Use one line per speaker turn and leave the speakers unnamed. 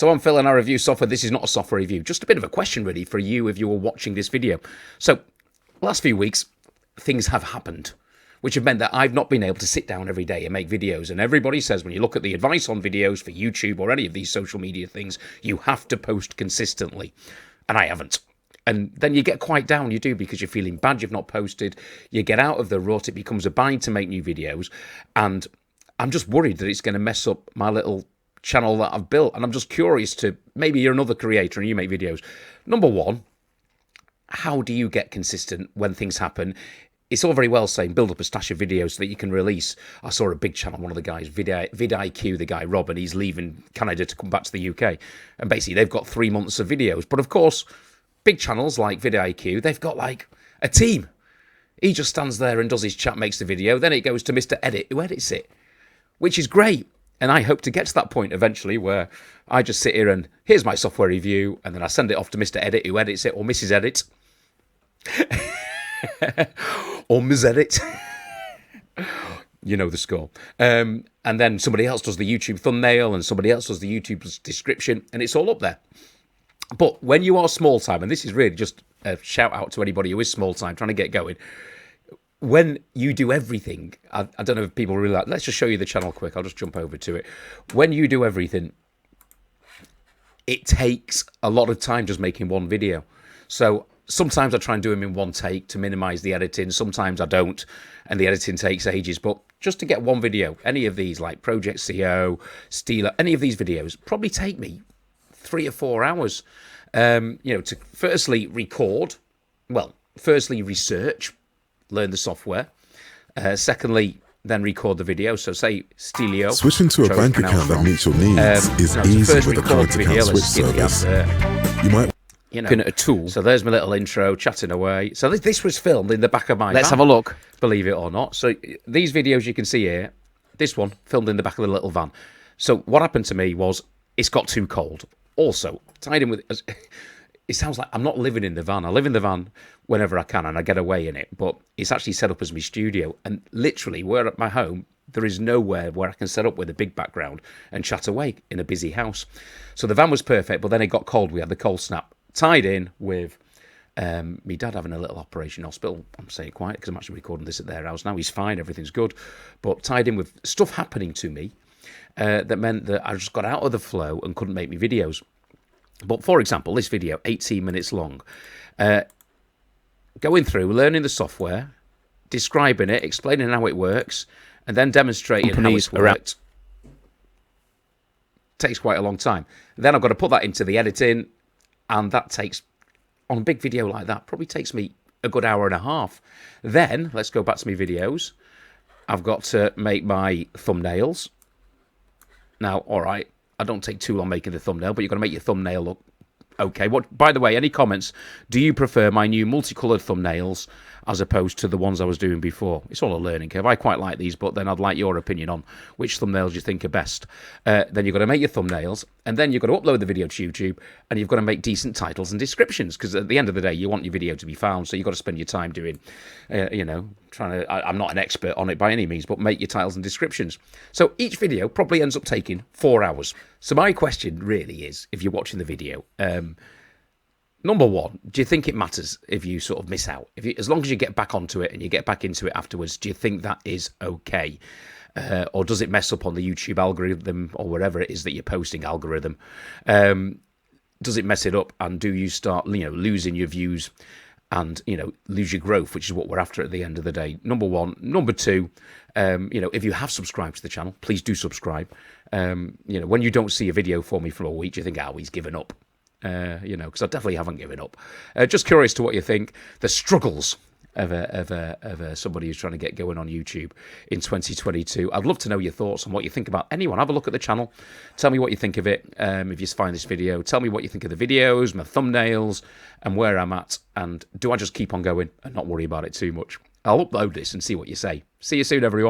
So I'm Phil and I review software. This is not a software review. Just a bit of a question really for you if you were watching this video. So last few weeks, things have happened, which have meant that I've not been able to sit down every day and make videos. And everybody says when you look at the advice on videos for YouTube or any of these social media things, you have to post consistently. And I haven't. And then you get quite down, you do, because you're feeling bad you've not posted. You get out of the rut, it becomes a bind to make new videos. And I'm just worried that it's going to mess up my little channel that I've built. And I'm just curious to, maybe you're another creator and you make videos. Number one, how do you get consistent when things happen? It's all very well saying build up a stash of videos so that you can release. I saw a big channel, one of the guys, vidIQ, the guy Rob, and he's leaving Canada to come back to the UK. And basically they've got 3 months of videos. But of course, big channels like vidIQ, they've got like a team. He just stands there and does his chat, makes the video. Then it goes to Mr. Edit, who edits it, which is great. And I hope to get to that point eventually where I just sit here and here's my software review, and then I send it off to Mr. Edit, who edits it, or Mrs. Edit. Or Ms. Edit. You know the score. And then somebody else does the YouTube thumbnail and somebody else does the YouTube description, and it's all up there. But when you are small time, and this is really just a shout out to anybody who is small time trying to get going, when you do everything, I don't know if people really like, let's just show you the channel quick, I'll just jump over to it. When you do everything, it takes a lot of time just making one video. So sometimes I try and do them in one take to minimize the editing, sometimes I don't, and the editing takes ages. But just to get one video, any of these like Project CO, Steeler, any of these videos probably take me 3 or 4 hours, to firstly record, firstly research, learn the software, secondly then record the video. So say Steelio.
Switching to a bank account that meets your needs is easy with the current account switch service. You might
looking at a tool. So there's my little intro, chatting away. So this was filmed in the back of my van.
Let's have a look.
Believe it or not. So these videos you can see here, this one filmed in the back of the little van. So what happened to me was it's got too cold. Also, tied in with, it sounds like I'm not living in the van. I live in the van whenever I can and I get away in it, but it's actually set up as my studio. And literally, where at my home, there is nowhere where I can set up with a big background and chat away in a busy house. So the van was perfect, but then it got cold. We had the cold snap. Tied in with me dad having a little operation in hospital. I'm saying quiet because I'm actually recording this at their house now. He's fine, everything's good. But tied in with stuff happening to me, that meant that I just got out of the flow and couldn't make me videos. But for example, this video, 18 minutes long, going through, learning the software, describing it, explaining how it works, and then demonstrating how it's worked, takes quite a long time. Then I've got to put that into the editing, and that takes, on a big video like that, probably takes me a good hour and a half. Then, let's go back to my videos. I've got to make my thumbnails. Now, all right, I don't take too long making the thumbnail, but you've got to make your thumbnail look okay. By the way, any comments? Do you prefer my new multicolored thumbnails as opposed to the ones I was doing before? It's all a learning curve. I quite like these, but then I'd like your opinion on which thumbnails you think are best. Then you've got to make your thumbnails, and then you've got to upload the video to YouTube, and you've got to make decent titles and descriptions, because at the end of the day, you want your video to be found, so you've got to spend your time doing, trying to, I'm not an expert on it by any means, but make your titles and descriptions. So each video probably ends up taking 4 hours. So my question really is, if you're watching the video, number one, do you think it matters if you sort of miss out? As long as you get back onto it and you get back into it afterwards, do you think that is okay? Or does it mess up on the YouTube algorithm or wherever it is that you're posting algorithm? Does it mess it up, and do you start, losing your views and, lose your growth, which is what we're after at the end of the day? Number one. Number two, if you have subscribed to the channel, please do subscribe. When you don't see a video for me for a week, you think, he's given up. Because I definitely haven't given up. Just curious to what you think. The struggles of somebody who's trying to get going on YouTube in 2022. I'd love to know your thoughts on what you think about anyone. Have a look at the channel. Tell me what you think of it. If you find this video, tell me what you think of the videos, my thumbnails, and where I'm at. And do I just keep on going and not worry about it too much? I'll upload this and see what you say. See you soon, everyone.